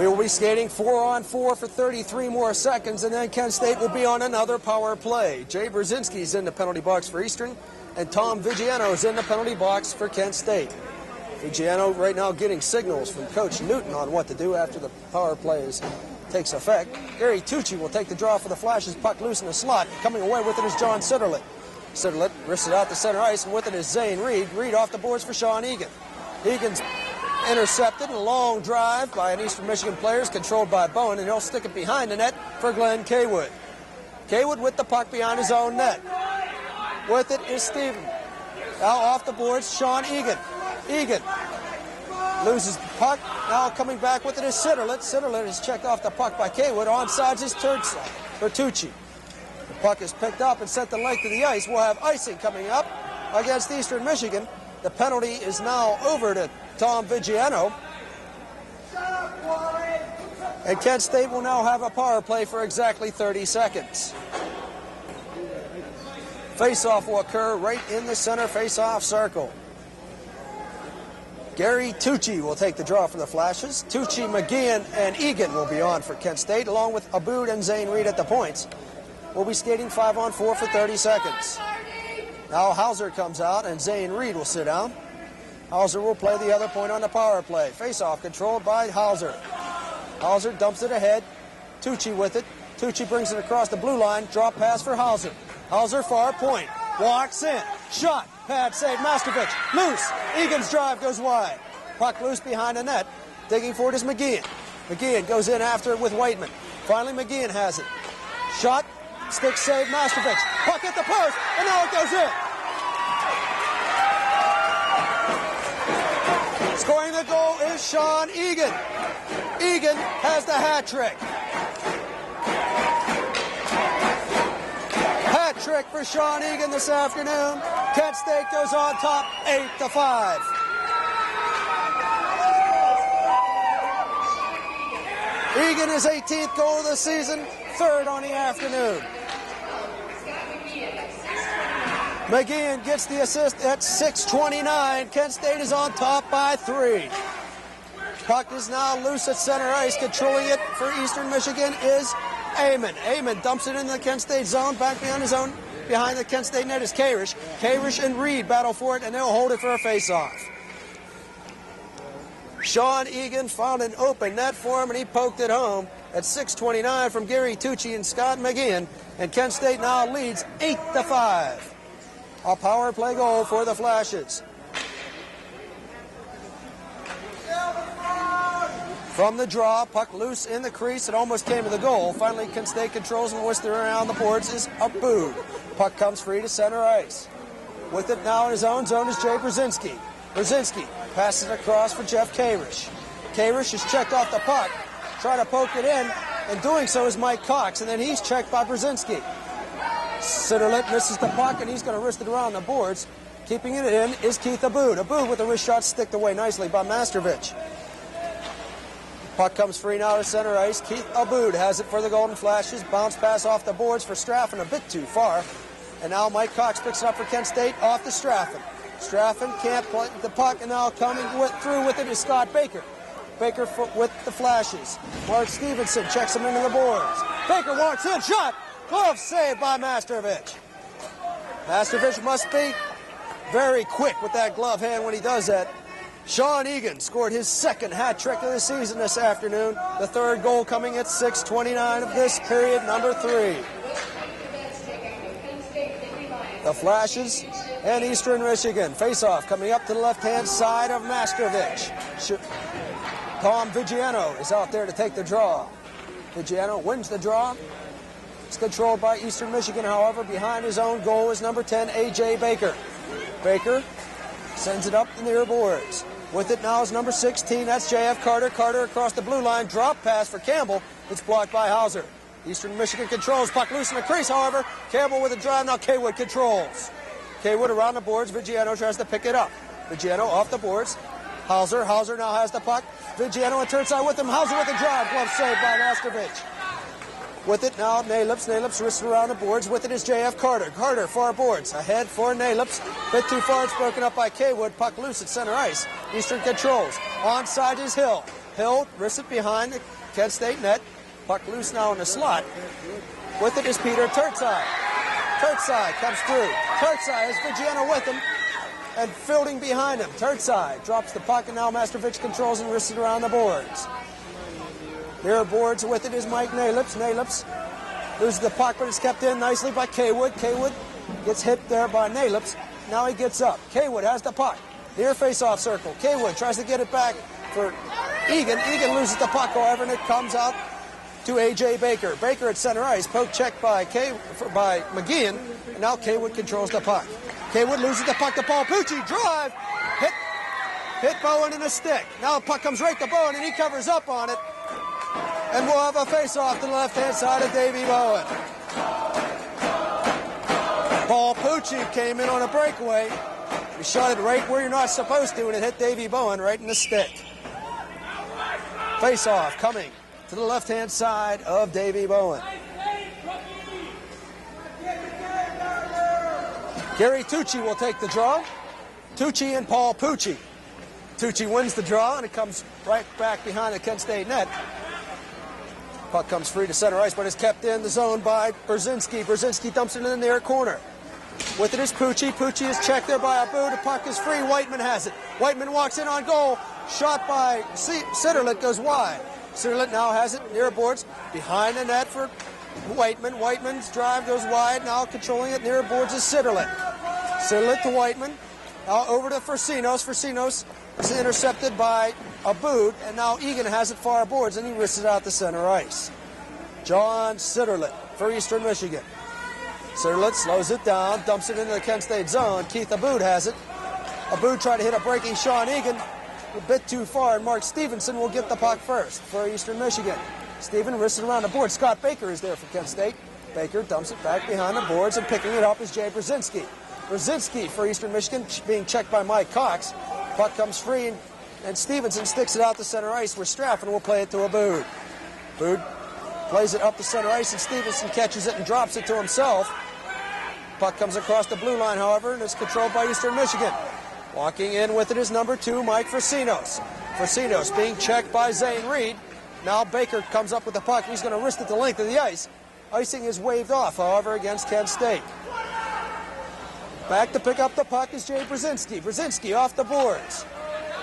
We will be skating 4-on-4 for 33 more seconds, and then Kent State will be on another power play. Jay Brzezinski's in the penalty box for Eastern, and Tom Vigiano is in the penalty box for Kent State. Vigiano right now getting signals from Coach Newton on what to do after the power play takes effect. Gary Tucci will take the draw for the Flashes. Puck loose in the slot. Coming away with it is John Sitterlet. Sitterlet wrists it out to center ice, and with it is Zane Reed. Reed off the boards for Shawn Egan. Egan's intercepted in a long drive by an Eastern Michigan player, controlled by Bowen, and he'll stick it behind the net for Glenn Kaywood. Kaywood with the puck behind his own net. With it is Steven. Now off the boards, Shawn Egan. Egan loses the puck. Now coming back with it is Sitterlet. Sitterlet is checked off the puck by Kaywood. Onside is Turtside for Tucci. The puck is picked up and sent the length of the ice. We'll have icing coming up against Eastern Michigan. The penalty is now over to Tom Vigiano. And Kent State will now have a power play for exactly 30 seconds. Face-off will occur right in the center face-off circle. Gary Tucci will take the draw for the Flashes. Tucci, McGeehan, and Egan will be on for Kent State, along with Aboud and Zane Reed at the points. We'll be skating 5-on-4 for 30 seconds. Now Hauser comes out, and Zane Reed will sit down. Hauser will play the other point on the power play. Face-off controlled by Hauser. Hauser dumps it ahead. Tucci with it. Tucci brings it across the blue line. Drop pass for Hauser. Hauser far point. Walks in. Shot. Pad save. Mastrovic. Loose. Egan's drive goes wide. Puck loose behind the net. Digging for it is McGeehan. McGeehan goes in after it with Whiteman. Finally McGeehan has it. Shot. Stick save. Mastrovic. Puck at the post. And now it goes in. Scoring the goal is Shawn Egan. Egan has the hat trick. Hat trick for Shawn Egan this afternoon. Kent State goes on top 8-5. Egan is 18th goal of the season, third on the afternoon. McGeehan gets the assist at 6:29. Kent State is on top by 3. Puck is now loose at center ice. Controlling it for Eastern Michigan is Amon. Amon dumps it into the Kent State zone. Back behind his own, behind the Kent State net is Karish. Karish and Reed battle for it, and they'll hold it for a face-off. Shawn Egan found an open net for him, and he poked it home at 6:29 from Gary Tucci and Scott McGeehan. And Kent State now leads 8-5. A power play goal for the Flashes. From the draw, puck loose in the crease. It almost came to the goal. Finally, Kent State controls and whistling around the boards is Aboud. Puck comes free to center ice. With it now in his own zone is Jay Brzezinski. Brzezinski passes it across for Jeff Karish. Karish is checked off the puck, trying to poke it in, and doing so is Mike Cox, and then he's checked by Brzezinski. Sitterlet misses the puck, and he's going to wrist it around the boards. Keeping it in is Keith Aboud. Aboud with a wrist shot sticked away nicely by Mastrovic. Puck comes free now to center ice. Keith Aboud has it for the Golden Flashes. Bounce pass off the boards for Straffen, a bit too far. And now Mike Cox picks it up for Kent State off to Straffen. Straffen can't play the puck, and now coming through with it is Scott Baker. Baker with the Flashes. Mark Stevenson checks him into the boards. Baker walks in, shot! Glove saved by Mastrovic. Mastrovic must be very quick with that glove hand when he does that. Shawn Egan scored his second hat trick of the season this afternoon. The third goal coming at 6:29 of this period, number 3. The Flashes and Eastern Michigan face-off coming up to the left-hand side of Mastrovic. Tom Vigiano is out there to take the draw. Vigiano wins the draw. It's controlled by Eastern Michigan, however. Behind his own goal is number 10, A.J. Baker. Baker sends it up the near boards. With it now is number 16, that's J.F. Carter. Carter across the blue line, drop pass for Campbell. It's blocked by Hauser. Eastern Michigan controls, puck loose in the crease, however. Campbell with a drive, now Kaywood controls. Kaywood around the boards, Vigiano tries to pick it up. Vigiano off the boards. Hauser now has the puck. Vigiano and Turtside with him. Hauser with a drive, glove saved by Mastrovic. With it now, Nalips wrists around the boards. With it is J.F. Carter. Carter, far boards. Ahead for Nalips. Bit too far, it's broken up by Kaywood. Puck loose at center ice. Eastern controls. Onside is Hill. uphill, wrists it behind the Kent State net. Puck loose now in the slot. With it is Peter Turtside. Turtside comes through. Turtside has Vigiano with him and fielding behind him. Turtside drops the puck, and now Mastrovic controls and wrists it around the boards. Near boards with it is Mike Nalips. Nalips loses the puck, but it's kept in nicely by Kaywood. Kaywood gets hit there by Nalips. Now he gets up. Kaywood has the puck. Near face-off circle. Kaywood tries to get it back for Egan. Egan loses the puck, however, and it comes out to A.J. Baker. Baker at center ice. Poke check by McGeehan. And now Kaywood controls the puck. Kaywood loses the puck to Paul Pucci. Drive. Hit Bowen in the stick. Now the puck comes right to Bowen, and he covers up on it. And we'll have a face-off to the left-hand side of Davey Bowen. Paul Pucci came in on a breakaway. He shot it right where you're not supposed to, and it hit Davey Bowen right in the stick. Face-off coming to the left-hand side of Davey Bowen. Gary Tucci will take the draw. Tucci and Paul Pucci. Tucci wins the draw, and it comes right back behind the Kent State net. Puck comes free to center ice, but is kept in the zone by Brzezinski. Brzezinski dumps it in the near corner. With it is Pucci. Pucci is checked there by Abu. The puck is free. Whiteman has it. Whiteman walks in on goal. Shot by Sitterlet goes wide. Sitterlet now has it near boards. Behind the net for Whiteman. Whiteman's drive goes wide. Now controlling it near boards is Sitterlet. Sitterlet to Whiteman. Now over to Forcinos. Forcinos is intercepted by Abud, and now Egan has it far boards, and he wrists it out to center ice. John Sitterlet for Eastern Michigan. Sitterlet slows it down, dumps it into the Kent State zone. Keith Abud has it. Abud tried to hit a breaking Shawn Egan, a bit too far, and Mark Stevenson will get the puck first for Eastern Michigan. Steven wrists it around the board. Scott Baker is there for Kent State. Baker dumps it back behind the boards, and picking it up is Jay Brzezinski. Brzezinski for Eastern Michigan being checked by Mike Cox. Puck comes free, and Stevenson sticks it out to center ice where Straffen will play it to Abud. Abud plays it up to center ice, and Stevenson catches it and drops it to himself. Puck comes across the blue line, however, and is controlled by Eastern Michigan. Walking in with it is number 2, Mike Forcinos. Forcinos being checked by Zane Reed. Now Baker comes up with the puck. He's going to wrist it the length of the ice. Icing is waved off, however, against Kent State. Back to pick up the puck is Jay Brzezinski. Brzezinski off the boards.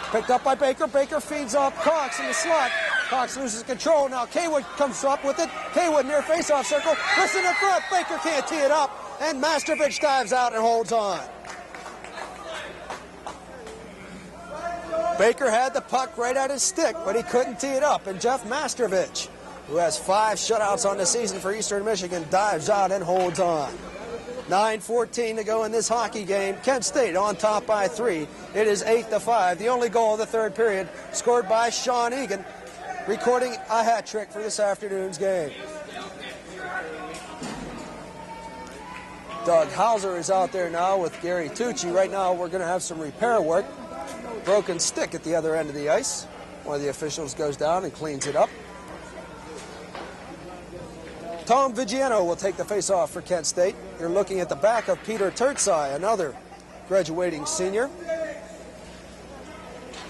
Picked up by Baker. Baker feeds off Cox in the slot. Cox loses control. Now Kaywood comes up with it. Kaywood near face-off circle. Listen in front. Baker can't tee it up. And Mastrovic dives out and holds on. Baker had the puck right at his stick, but he couldn't tee it up. And Jeff Mastrovic, who has 5 shutouts on the season for Eastern Michigan, dives out and holds on. 9:14 to go in this hockey game. Kent State on top by 3. It is 8-5. The only goal of the third period scored by Shawn Egan, recording a hat trick for this afternoon's game. Doug Hauser is out there now with Gary Tucci. Right now we're going to have some repair work. Broken stick at the other end of the ice. One of the officials goes down and cleans it up. Tom Vigiano will take the face-off for Kent State. You're looking at the back of Peter Turtsai, another graduating senior.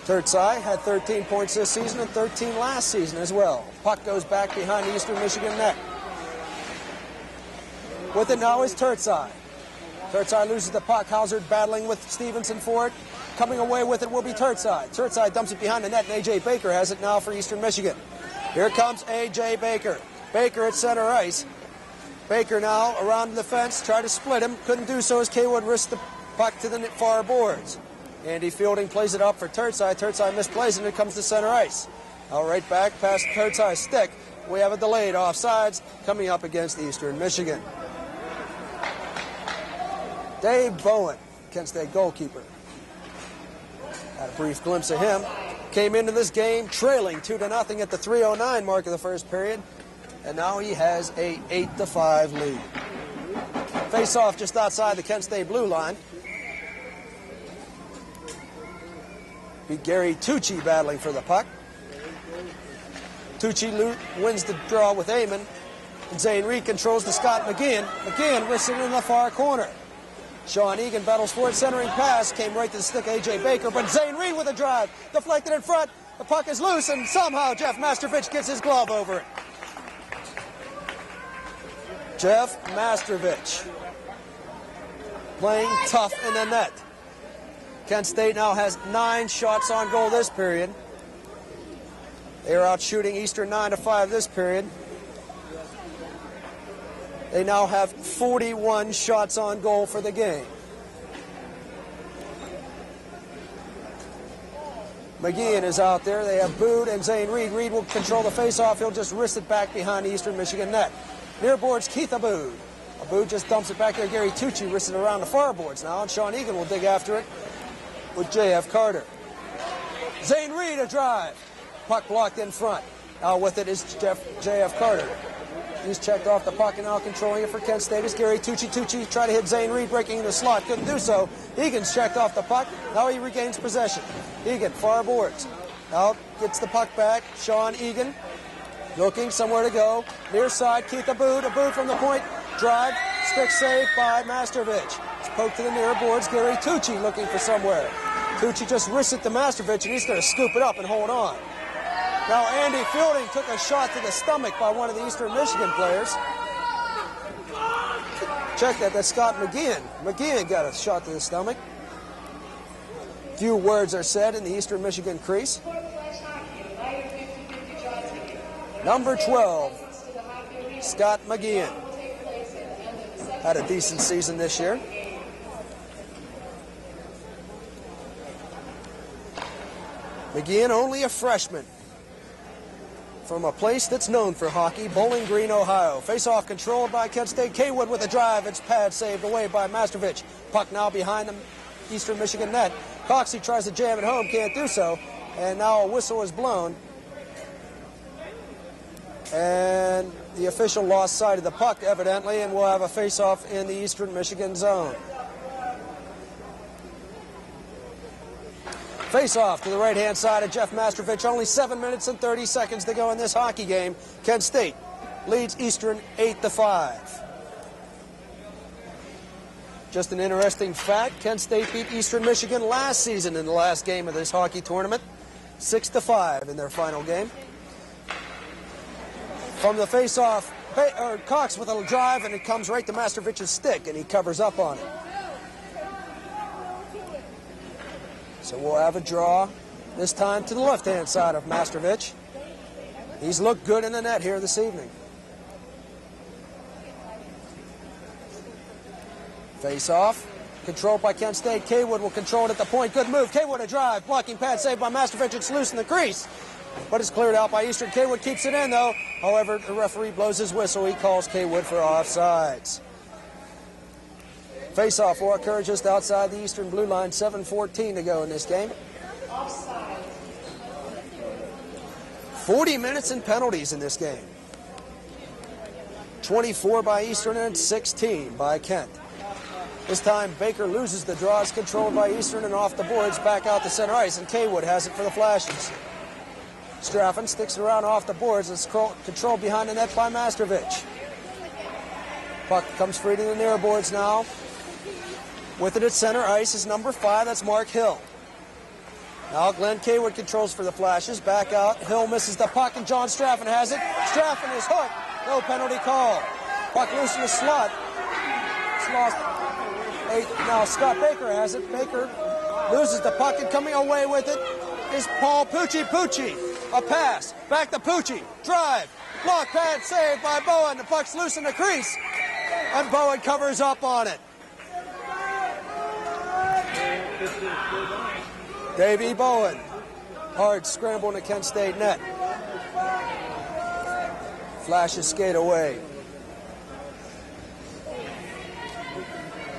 Turtsai had 13 points this season and 13 last season as well. Puck goes back behind the Eastern Michigan net. With it now is Turtsai. Turtsai loses the puck. Hauser battling with Stevenson for it. Coming away with it will be Turtsai. Turtsai dumps it behind the net, and A.J. Baker has it now for Eastern Michigan. Here comes A.J. Baker. Baker at center ice. Baker now around the fence, tried to split him. Couldn't do so as Kaywood wrists the puck to the far boards. Andy Fielding plays it up for Turtsai. Turtsai misplays, and it comes to center ice. Now right back past Turtsai's stick. We have a delayed offsides coming up against Eastern Michigan. Dave Bowen, Kent State goalkeeper. Had a brief glimpse of him. Came into this game trailing 2-0 at the 3:09 mark of the first period. And now he has a 8-5 lead. Face-off just outside the Kent State blue line. Be Gary Tucci battling for the puck. Tucci wins the draw with Amon. And Zane Reed controls to Scott McGeehan. McGeehan wrists it in the far corner. Shawn Egan battles for it. Centering pass came right to the stick of A.J. Baker. But Zane Reed with a drive. Deflected in front. The puck is loose, and somehow Jeff Mastrovich gets his glove over it. Jeff Mastrovich playing tough in the net. Kent State now has 9 shots on goal this period. They are out shooting Eastern 9-5 this period. They now have 41 shots on goal for the game. McGeehan is out there. They have Bood and Zane Reed. Reed will control the faceoff. He'll just wrist it back behind the Eastern Michigan net. Near boards, Keith Abood. Abood just dumps it back there. Gary Tucci wrists it around the far boards now, and Shawn Egan will dig after it with J.F. Carter. Zane Reed, a drive. Puck blocked in front. Now with it is J.F. Carter. He's checked off the puck, and now controlling it for Kent State is Gary Tucci. Tucci tried to hit Zane Reed, breaking in the slot. Couldn't do so. Egan's checked off the puck. Now he regains possession. Egan, far boards. Now gets the puck back. Shawn Egan looking somewhere to go. Near side, Keith Abood. Abood from the point. Drive. Stick save by Mastrovich. It's poked to the near boards. Gary Tucci looking for somewhere. Tucci just wrists it to Mastrovich, and he's going to scoop it up and hold on. Now Andy Fielding took a shot to the stomach by one of the Eastern Michigan players. Check that, that's Scott McGeehan. McGeehan got a shot to the stomach. Few words are said in the Eastern Michigan crease. Number 12, Scott McGeehan. Had a decent season this year. McGeehan, only a freshman, from a place that's known for hockey, Bowling Green, Ohio. Face-off controlled by Kent State. Kaywood with a drive. It's pad saved away by Mastrovich. Puck now behind the Eastern Michigan net. Coxey tries to jam it home, can't do so. And now a whistle is blown. And the official lost sight of the puck, evidently, and we'll have a face-off in the Eastern Michigan zone. Face-off to the right-hand side of Jeff Mastrovich. Only 7 minutes and 30 seconds to go in this hockey game. Kent State leads Eastern 8-5. Just an interesting fact, Kent State beat Eastern Michigan last season in the last game of this hockey tournament. 6-5 in their final game. From the face-off, Cox with a drive, and it comes right to Mastrovich's stick, and he covers up on it. So we'll have a draw, this time to the left-hand side of Mastrovich. He's looked good in the net here this evening. Face-off, controlled by Kent State. Kaywood will control it at the point. Good move. Kaywood a drive. Blocking pad saved by Mastrovich. It's loose in the crease, but it's cleared out by Eastern. Kaywood keeps it in, though. However, the referee blows his whistle. He calls Kaywood for offsides. Face-off will occur just outside the Eastern blue line. 7:14 to go in this game. 40 minutes and penalties in this game. 24 by Eastern and 16 by Kent. This time Baker loses the draw. It's controlled by Eastern and off the boards, back out to center ice, and Kaywood has it for the Flashes. Straffen sticks around off the boards. It's controlled behind the net by Mastrovich. Puck comes free to the near boards now. With it at center ice is number 5, that's Mark Hill. Now Glenn Kaywood controls for the Flashes, back out. Hill misses the puck, and John Straffen has it. Straffen is hooked, no penalty call. Puck loose in the slot. It's lost. Now Scott Baker has it. Baker loses the puck, and coming away with it is Paul Pucci. Pucci, a pass, back to Pucci, drive, block pad saved by Bowen. The puck's loose in the crease, and Bowen covers up on it. Davey Bowen, hard scramble in the Kent State net. Flashes skate away.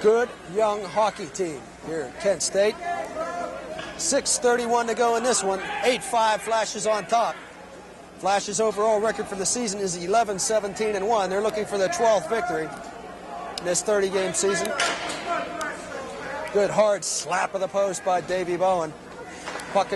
Good young hockey team here at Kent State. 6:31 to go in this one. 8-5 Flashes on top. Flashes' overall record for the season is 11-17-1. They're looking for their 12th victory in this 30-game season. Good hard slap of the post by Davey Bowen.